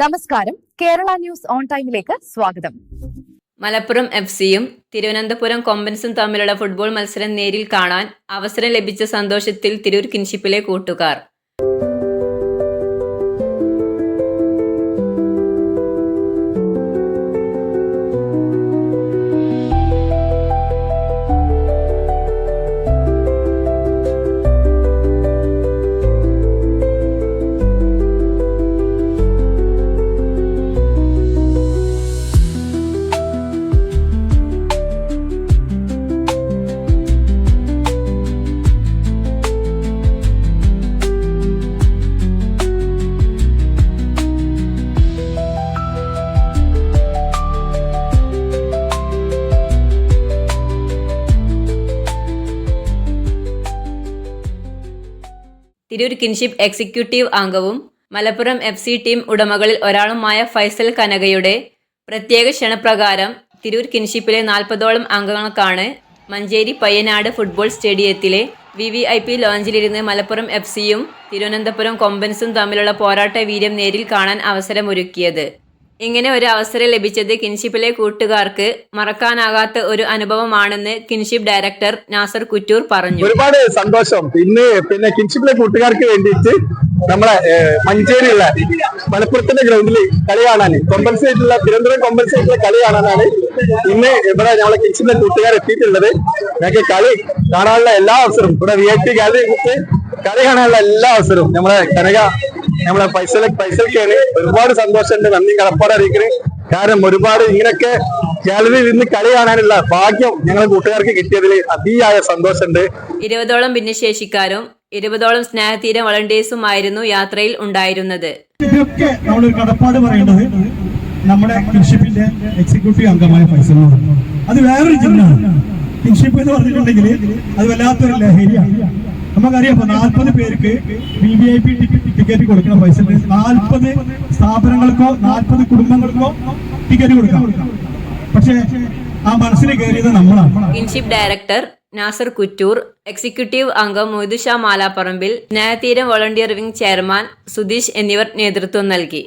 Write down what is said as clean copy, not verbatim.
നമസ്കാരം, Kerala news on ടൈമിലേക്ക് സ്വാഗതം. മലപ്പുറം എഫ്സിയും തിരുവനന്തപുരം കൊമ്പൻസും തമ്മിലുള്ള ഫുട്ബോൾ മത്സരം നേരിൽ കാണാൻ അവസരം ലഭിച്ച സന്തോഷത്തിൽ തിരൂർ കിൻഷിപ്പിലെ കൂട്ടുകാർ. തിരൂർ കിൻഷിപ്പ് എക്സിക്യൂട്ടീവ് അംഗവും മലപ്പുറം എഫ്സി ടീം ഉടമകളിൽ ഒരാളുമായ ഫൈസൽ കനകയുടെ പ്രത്യേക ക്ഷണപ്രകാരം തിരൂർ കിൻഷിപ്പിലെ 40ഓളം അംഗങ്ങൾക്കാണ് മഞ്ചേരി പയ്യനാട് ഫുട്ബോൾ സ്റ്റേഡിയത്തിലെ VVIP ലോഞ്ചിലിരുന്ന് മലപ്പുറം എഫ്സിയും തിരുവനന്തപുരം കൊമ്പൻസും തമ്മിലുള്ള പോരാട്ട വീര്യം നേരിൽ കാണാൻ അവസരമൊരുക്കിയത്. ഇങ്ങനെ ഒരു അവസരം ലഭിച്ചത് കിൻഷിപ്പിലെ കൂട്ടുകാർക്ക് മറക്കാനാകാത്ത ഒരു അനുഭവമാണെന്ന് കിൻഷിപ്പ് ഡയറക്ടർ നാസർ കുറ്റൂർ പറഞ്ഞു. ഒരുപാട് സന്തോഷം. പിന്നെ കിൻഷിപ്പിലെ കൂട്ടുകാർക്ക് വേണ്ടിയിട്ട് നമ്മളെ മഞ്ചേരിയുള്ള മലപ്പുറത്തിന്റെ ഗ്രൗണ്ടിൽ കളി കാണാൻ കോമ്പൻസേറ്റുള്ള തിരുവനന്തപുരം കോമ്പൻസേറ്റുള്ള കളി കാണാനാണ് ഇന്ന് ഇവിടെ നമ്മളെ കിൻഷിപ്പിലെ കൂട്ടുകാർ എത്തിയിട്ടുള്ളത്. ഞങ്ങൾക്ക് കളി കാണാനുള്ള എല്ലാ അവസരവും ഇവിടെ VIP ഗാലറി കളി കാണാനുള്ള എല്ലാ അവസരവും നമ്മളെ പൈസൽക്കാണ്. ഒരുപാട് സന്തോഷമുണ്ട്, നന്ദി കടപ്പാട് അറിയിക്കുന്നത്. കാരണം ഒരുപാട് ഇങ്ങനെയൊക്കെ ഗാലറിയിൽ നിന്ന് കളി കാണാനുള്ള ഭാഗ്യം ഞങ്ങളെ കൂട്ടുകാർക്ക് കിട്ടിയതിൽ അതിയായ സന്തോഷമുണ്ട്. 20ഓളം ഭിന്നശേഷിക്കാരും 20ഓളം സ്നേഹതീര വളണ്ടിയേഴ്സുമായിരുന്നു യാത്രയിൽ ഉണ്ടായിരുന്നത്. ഇതൊക്കെ നമ്മളൊരു കടപ്പാട് പറയേണ്ടത് നമ്മുടെ കിൻഷിപ്പിന്റെ എക്സിക്യൂട്ടീവ് അംഗമായ ഫൈസലിനോട്. അത് വേറൊരു ചിഹ്നമാണ്. കിൻഷിപ്പ് എന്ന് പറഞ്ഞിട്ടുണ്ടെങ്കിൽ അത് വല്ലാത്തൊരു ലഹരിയാണ്. നമുക്കറിയാം, 40 പേർക്ക് VVIP ടിക്കറ്റ് കൊടുക്കണം. പൈസ 40 സ്ഥാപനങ്ങൾക്കോ 40 കുടുംബങ്ങൾക്കോ ടിക്കറ്റ് കൊടുക്കാം. പക്ഷെ ആ മനസ്സിൽ കയറിയത് നമ്മളാണ്. Kinship director Nasar Kuttur, executive അംഗം മൊയ്തുഷാ മാലാപ്പറമ്പിൽ, Snehatheeram volunteer wing chairman Sudheesh എന്നിവർ നേതൃത്വം നൽകി.